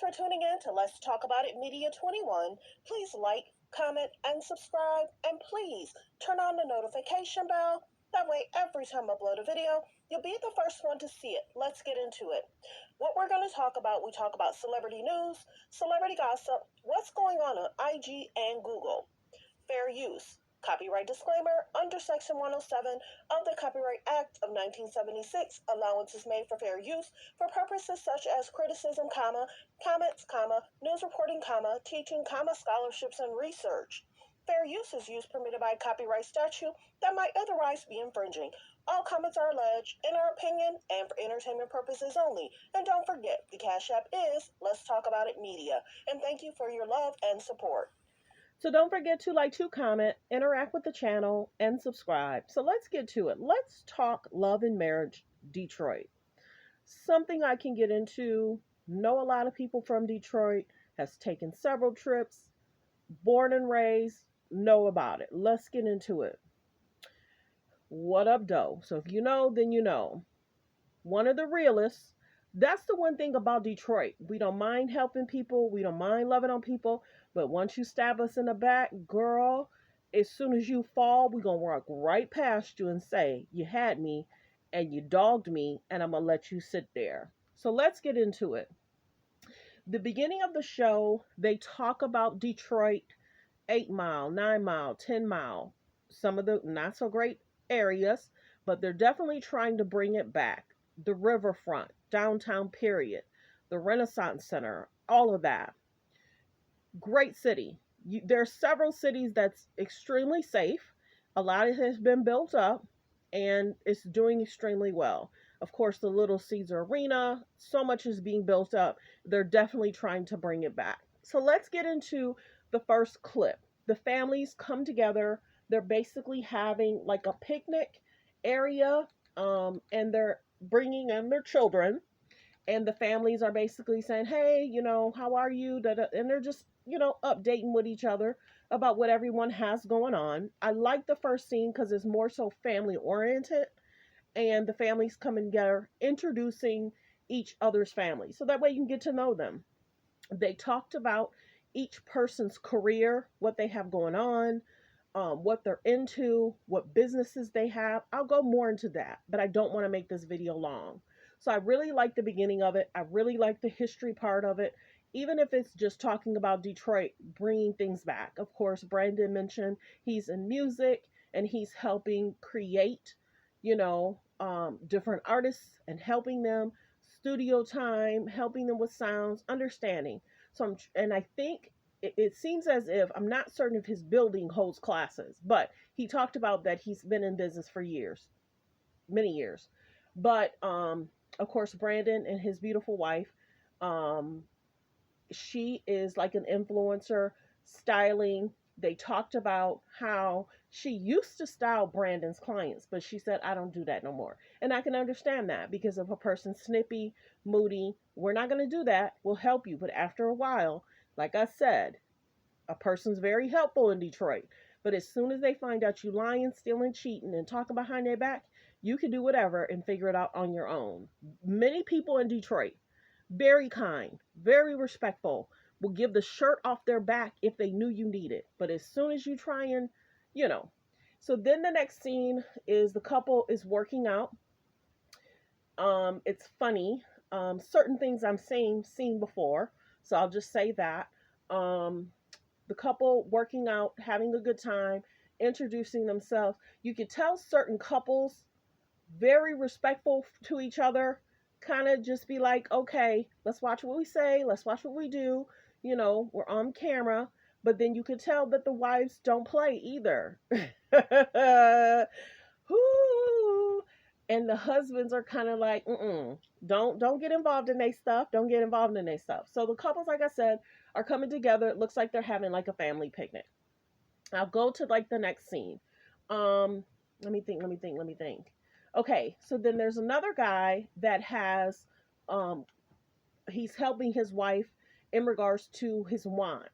for tuning in to Let's Talk About It Media 21. Please like, comment, and subscribe. And please turn on the notification bell. That way, every time I upload a video, you'll be the first one to see it. Let's get into it. What we're going to talk about, we talk about celebrity news, celebrity gossip, what's going on IG and Google, fair use, copyright disclaimer under Section 107 of the Copyright Act of 1976. Allowance is made for fair use for purposes such as criticism, comments, news reporting, teaching, scholarships, and research. Fair use is use permitted by copyright statute that might otherwise be infringing. All comments are alleged in our opinion and for entertainment purposes only. And don't forget, the Cash App is Let's Talk About It Media. And thank you for your love and support. So don't forget to like, to comment, interact with the channel, and subscribe. So let's get to it. Let's talk love and marriage, Detroit. Something I can get into. Know a lot of people from Detroit, has taken several trips, born and raised, know about it. Let's get into it. What up, doe? So if you know, then you know. One of the realists. That's the one thing about Detroit. We don't mind helping people. We don't mind loving on people. But once you stab us in the back, girl, as soon as you fall, we're going to walk right past you and say, you had me and you dogged me and I'm going to let you sit there. So let's get into it. The beginning of the show, they talk about Detroit, 8 Mile, 9 Mile, 10 Mile, some of the not so great areas, but they're definitely trying to bring it back. The riverfront, downtown period, the Renaissance Center, all of that. Great city. There are several cities that's extremely safe. A lot has been built up and it's doing extremely well. Of course, the Little Caesar Arena, so much is being built up. They're definitely trying to bring it back. So let's get into the first clip. The families come together. They're basically having like a picnic area, and they're bringing in their children, and the families are basically saying, hey, how are you? And they're just, updating with each other about what everyone has going on. I like the first scene because it's more so family oriented, and the families coming together, introducing each other's family. So that way you can get to know them. They talked about each person's career, what they have going on, what they're into, what businesses they have. I'll go more into that, but I don't want to make this video long. So I really like the beginning of it. I really like the history part of it, even if it's just talking about Detroit, bringing things back. Of course, Brandon mentioned he's in music and he's helping create, different artists and helping them, studio time, helping them with sounds, understanding. And I think it seems as if, I'm not certain if his building holds classes, but he talked about that he's been in business for years, many years. But of course, Brandon and his beautiful wife, she is like an influencer, styling. They talked about how she used to style Brandon's clients, but she said, I don't do that no more. And I can understand that, because if a person's snippy, moody, we're not going to do that. We'll help you. But after a while, like I said, a person's very helpful in Detroit. But as soon as they find out you lying, stealing, cheating, and talking behind their back, you can do whatever and figure it out on your own. Many people in Detroit, very kind, very respectful, will give the shirt off their back if they knew you need it. But as soon as you try and, So then the next scene is the couple is working out. It's funny. Certain things I'm seen before. So I'll just say that. The couple working out, having a good time, introducing themselves. You could tell certain couples, very respectful to each other, kind of just be like, okay, let's watch what we say, let's watch what we do. We're on camera. But then you could tell that the wives don't play either. And the husbands are kind of like, don't get involved in their stuff. Don't get involved in their stuff. So the couples, like I said, are coming together. It looks like they're having like a family picnic. I'll go to like the next scene. Let me think. Okay, so then there's another guy that has, he's helping his wife in regards to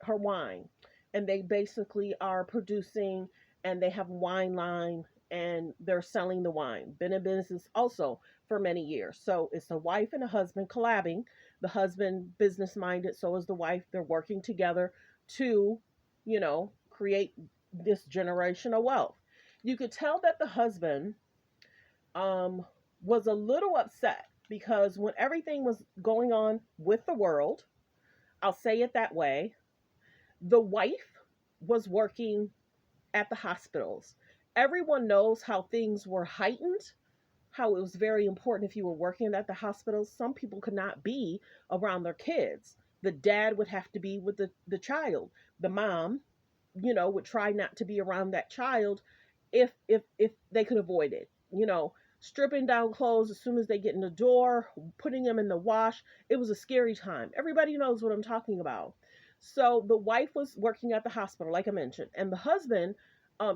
her wine. And they basically are producing, and they have a wine line, and they're selling the wine. Been in business also for many years. So it's a wife and a husband collabing. The husband business minded, so is the wife. They're working together to, create this generational wealth. You could tell that the husband um, was a little upset because when everything was going on with the world, I'll say it that way, the wife was working at the hospitals. Everyone knows how things were heightened, how it was very important if you were working at the hospitals. Some people could not be around their kids. The dad would have to be with the child. The mom, would try not to be around that child if they could avoid it. Stripping down clothes as soon as they get in the door, putting them in the wash. It was a scary time. Everybody knows what I'm talking about. So the wife was working at the hospital, like I mentioned, and the husband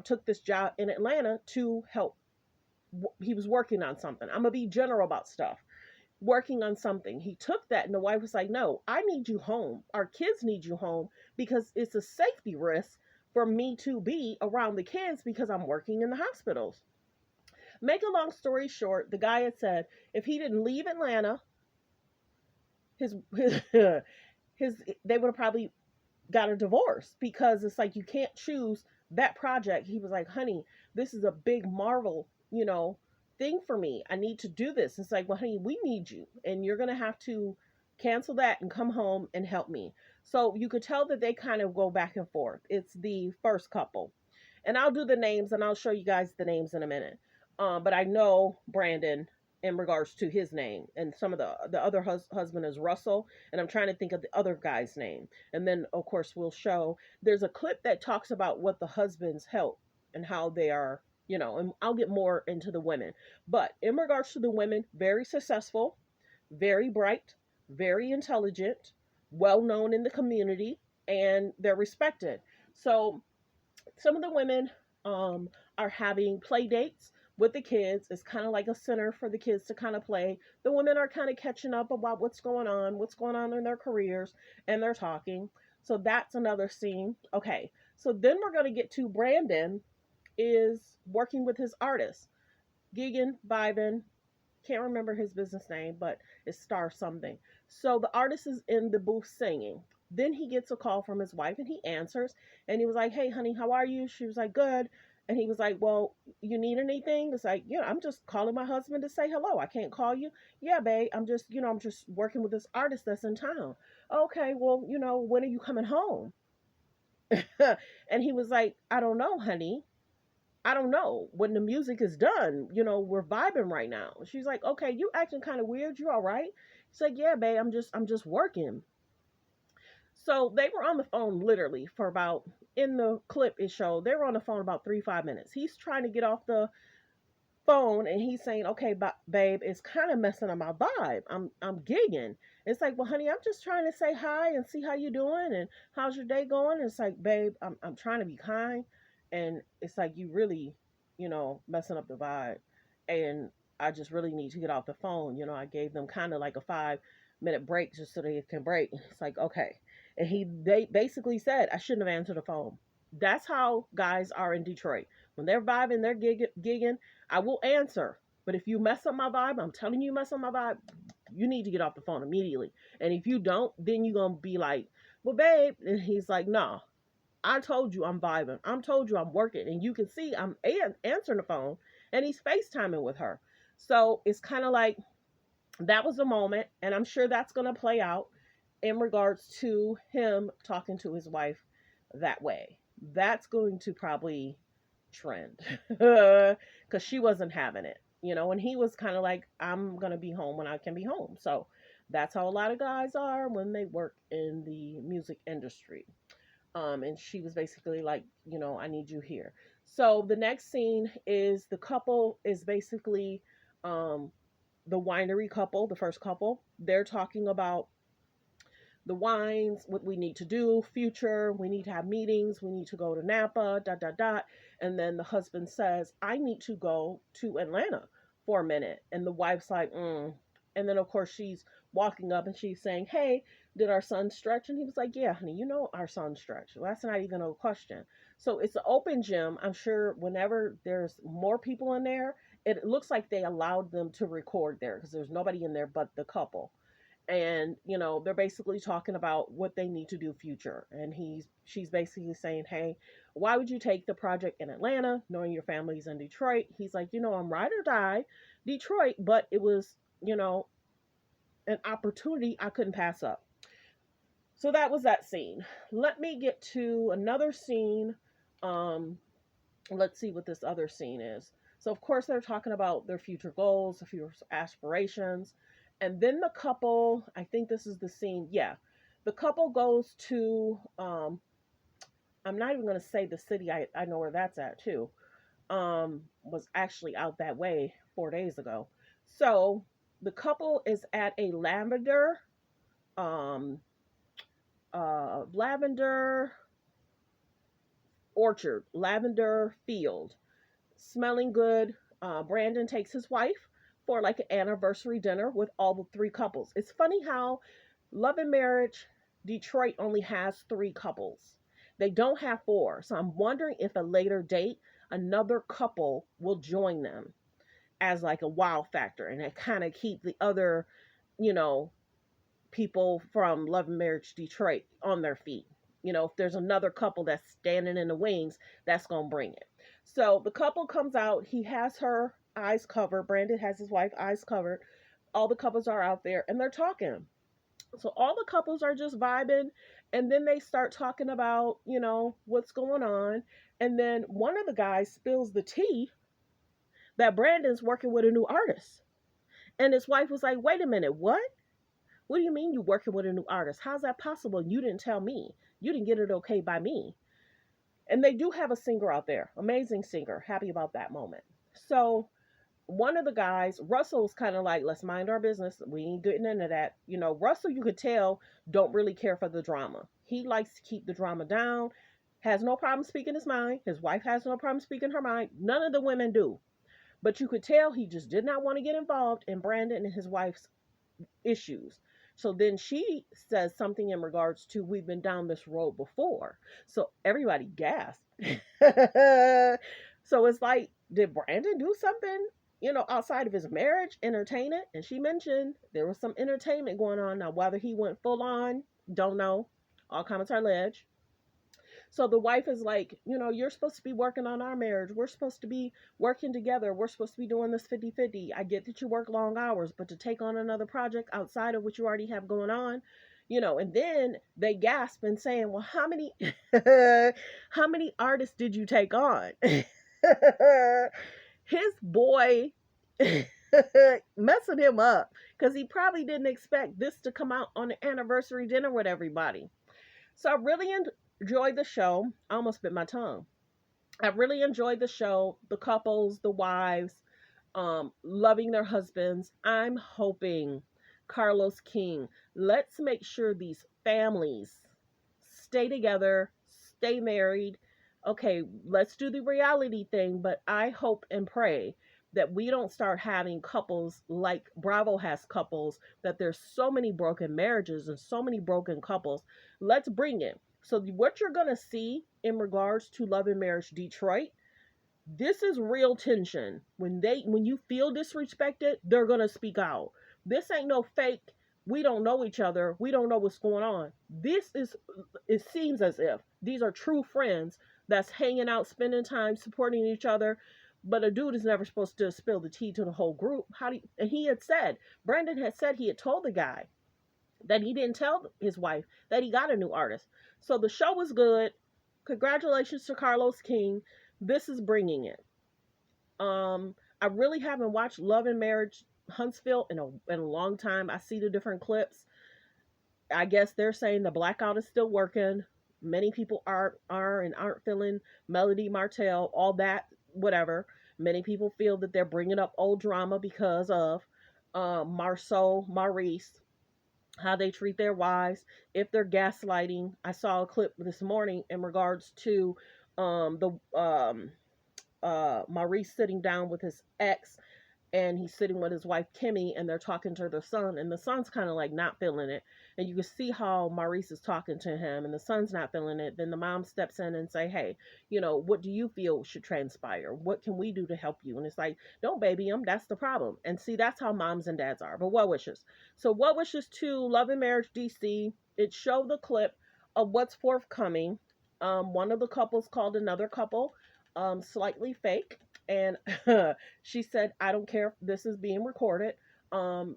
took this job in Atlanta to help. He was working on something. I'm gonna be general about stuff. Working on something. He took that, and the wife was like, "No, I need you home. Our kids need you home because it's a safety risk for me to be around the kids because I'm working in the hospitals." Make a long story short, the guy had said if he didn't leave Atlanta, his his they would have probably got a divorce because it's like you can't choose that project. He was like, "Honey, this is a big Marvel, thing for me. I need to do this." It's like, "Well, honey, we need you, and you're gonna have to cancel that and come home and help me." So you could tell that they kind of go back and forth. It's the first couple, and I'll do the names and I'll show you guys the names in a minute. But I know Brandon in regards to his name, and some of the other husband is Russell, and I'm trying to think of the other guy's name. And then of course we'll show there's a clip that talks about what the husbands help and how they are, and I'll get more into the women. But in regards to the women, very successful, very bright, very intelligent, well known in the community, and they're respected. So some of the women are having play dates with the kids. It's kind of like a center for the kids to kind of play. The women are kind of catching up about what's going on in their careers, and they're talking. So that's another scene. Okay, so then we're going to get to Brandon is working with his artist, Gigan Biven. Can't remember his business name, but it's Star something. So the artist is in the booth singing. Then he gets a call from his wife and he answers, and he was like, "Hey honey, how are you?" She was like, "Good." And he was like, "Well, you need anything?" It's like, "Yeah, I'm just calling my husband to say hello. I can't call you." "Yeah, babe, I'm just working with this artist that's in town." "Okay, well, when are you coming home?" And he was like, "I don't know, honey. I don't know. When the music is done, we're vibing right now." She's like, "Okay, you acting kind of weird. You all right?" He's like, "Yeah, babe, I'm just working." So they were on the phone literally for about, in the clip it showed, they were on the phone about 3 5 minutes. He's trying to get off the phone and he's saying, "Okay, babe, it's kind of messing up my vibe. I'm gigging." It's like, "Well, honey, I'm just trying to say hi and see how you doing and how's your day going." It's like, "Babe, I'm trying to be kind." And it's like, "You really, messing up the vibe. And I just really need to get off the phone." I gave them kind of like a 5 minute break just so they can break. It's like, "Okay." And they basically said I shouldn't have answered the phone. That's how guys are in Detroit. When they're vibing, they're gigging, I will answer. But if you mess up my vibe, I'm telling you, mess up my vibe, you need to get off the phone immediately. And if you don't, then you're going to be like, "Well, babe." And he's like, "No, I told you I'm vibing. I told you I'm working." And you can see I'm answering the phone and he's FaceTiming with her. So it's kind of like that was the moment. And I'm sure that's going to play out in regards to him talking to his wife that way. That's going to probably trend because she wasn't having it, and he was kind of like, "I'm going to be home when I can be home." So that's how a lot of guys are when they work in the music industry. And she was basically like, "I need you here." So the next scene is the couple is basically the winery couple, the first couple. They're talking about the wines, what we need to do, future, we need to have meetings, we need to go to Napa, dot, dot, dot. And then the husband says, "I need to go to Atlanta for a minute." And the wife's like, mm. And then, of course, she's walking up and she's saying, "Hey, did our son stretch?" And he was like, "Yeah, honey, our son stretched." Well, that's not even a question. So it's an open gym. I'm sure whenever there's more people in there, it looks like they allowed them to record there because there's nobody in there but the couple. and they're basically talking about what they need to do future, and she's basically saying, hey, why would you take the project in Atlanta knowing your family's in Detroit? He's like, I'm ride or die Detroit, but it was an opportunity I couldn't pass up. So that was that scene. Let me get to another scene. um let's see what this other scene is. So of course they're talking about their future goals, their future aspirations. And then the couple, I think this is the scene. Yeah. The couple goes to I'm not even gonna say the city. I know where that's at too. Was actually out that way 4 days ago. So the couple is at a um lavender orchard, lavender field, smelling good. Brandon takes his wife for like an anniversary dinner with all the three couples. It's funny how Love and Marriage Detroit only has three couples. They don't have four. So I'm wondering if a later date another couple will join them as like a wow factor, and it kind of keep the other, you know, people from Love and Marriage Detroit on their feet. If there's another couple that's standing in the wings, that's going to bring it. So the couple comes out. He has her eyes covered. Brandon has his wife eyes covered. All the couples are out there and they're talking. So all the couples are just vibing. And then they start talking about, what's going on. And then one of the guys spills the tea that Brandon's working with a new artist. And his wife was like, wait a minute, what? What do you mean you working with a new artist? How's that possible? You didn't tell me. You didn't get it okay by me. And they do have a singer out there, amazing singer. Happy about that moment. So one of the guys, Russell's kind of like, let's mind our business. We ain't getting into that. Russell, you could tell, don't really care for the drama. He likes to keep the drama down, has no problem speaking his mind. His wife has no problem speaking her mind. None of the women do. But you could tell he just did not want to get involved in Brandon and his wife's issues. So then she says something in regards to, we've been down this road before. So everybody gasped. So it's like, did Brandon do something, outside of his marriage, entertain it? And she mentioned there was some entertainment going on. Now, whether he went full on, don't know. All comments are alleged. So the wife is like, you're supposed to be working on our marriage. We're supposed to be working together. We're supposed to be doing this 50-50. I get that you work long hours, but to take on another project outside of what you already have going on, and then they gasp and saying, well, how many how many artists did you take on? His boy messing him up because he probably didn't expect this to come out on the anniversary dinner with everybody. So I really enjoyed the show. I almost bit my tongue. I really enjoyed the show. The couples, the wives, loving their husbands. I'm hoping Carlos King. Let's make sure these families stay together, stay married. Okay, let's do the reality thing, but I hope and pray that we don't start having couples like Bravo has couples, that there's so many broken marriages and so many broken couples. Let's bring it. So what you're going to see in regards to Love and Marriage Detroit, this is real tension. When you feel disrespected, they're going to speak out. This ain't no fake, we don't know each other, we don't know what's going on. It seems as if these are true friends that's hanging out, spending time, supporting each other. But a dude is never supposed to spill the tea to the whole group. And Brandon had said he had told the guy that he didn't tell his wife that he got a new artist. So the show was good. Congratulations to Carlos King. This is bringing it. I really haven't watched Love and Marriage Huntsville in a long time. I see the different clips. I guess they're saying the blackout is still working. Many people aren't feeling Melody Martell, all that, whatever. Many people feel that they're bringing up old drama because of Marceau, Maurice, how they treat their wives, if they're gaslighting. I saw a clip this morning in regards to the Maurice sitting down with his ex and he's sitting with his wife Kimmy, and they're talking to their son, and the son's kind of like not feeling it, and you can see how Maurice is talking to him, and the son's not feeling it. Then the mom steps in and say, hey, what do you feel should transpire? What can we do to help you? And it's like, don't baby him, that's the problem. And see, that's how moms and dads are. But Well Wishes. So Well Wishes 2 Love and Marriage DC, it showed the clip of what's forthcoming. One of the couples called another couple slightly fake, and she said, I don't care if this is being recorded. And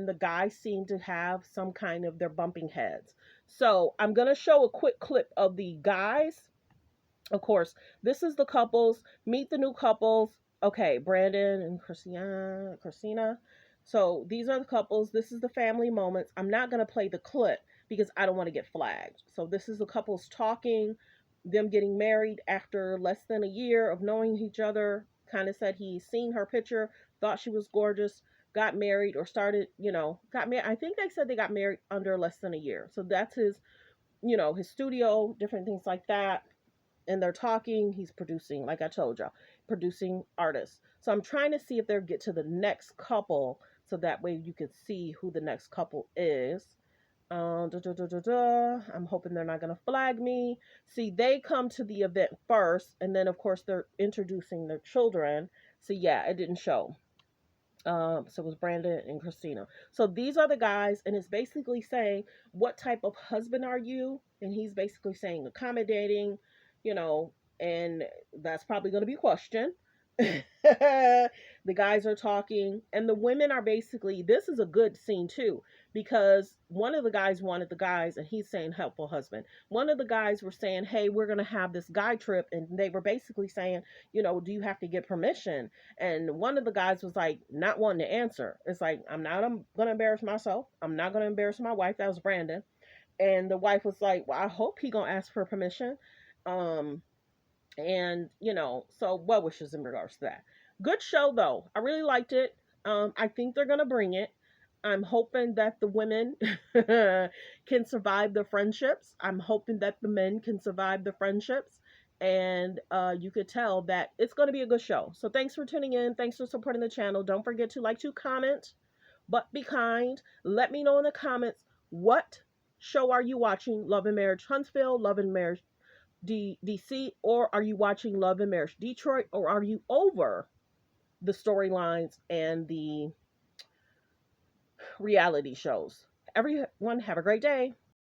the guys seem to have some kind of, they're bumping heads. So I'm going to show a quick clip of the guys. Of course, this is the couples. Meet the new couples. Okay, Brandon and Christina. So these are the couples. This is the family moments. I'm not going to play the clip because I don't want to get flagged. So this is the couples talking, them getting married after less than a year of knowing each other. Kind of said he's seen her picture, thought she was gorgeous, got married or started, got married. I think they said they got married under less than a year. So that's his studio, different things like that, and they're talking. He's producing, like I told y'all, producing artists. So I'm trying to see if they'll get to the next couple, so that way you can see who the next couple is. I'm hoping they're not going to flag me. See, they come to the event first, and then of course they're introducing their children. So yeah, it didn't show. So it was Brandon and Christina. So these are the guys, and it's basically saying, what type of husband are you? And he's basically saying accommodating, you know, and that's probably going to be a question. The guys are talking, and the women are basically, this is a good scene too, because one of the guys wanted the guys, and he's saying helpful husband. One of the guys were saying, hey, we're going to have this guy trip, and they were basically saying, do you have to get permission? And one of the guys was like, not wanting to answer. It's like, I'm going to embarrass myself. I'm not going to embarrass my wife. That was Brandon. And the wife was like, well, I hope he going to ask for permission. Um, so Well Wishes in regards to that. Good show, though. I really liked it. I think they're going to bring it. I'm hoping that the women can survive the friendships. I'm hoping that the men can survive the friendships. And you could tell that it's going to be a good show. So thanks for tuning in. Thanks for supporting the channel. Don't forget to like, to comment, but be kind. Let me know in the comments, what show are you watching? Love and Marriage Huntsville, Love and Marriage DC, or are you watching Love and Marriage Detroit, or are you over the storylines and the reality shows? Everyone have a great day.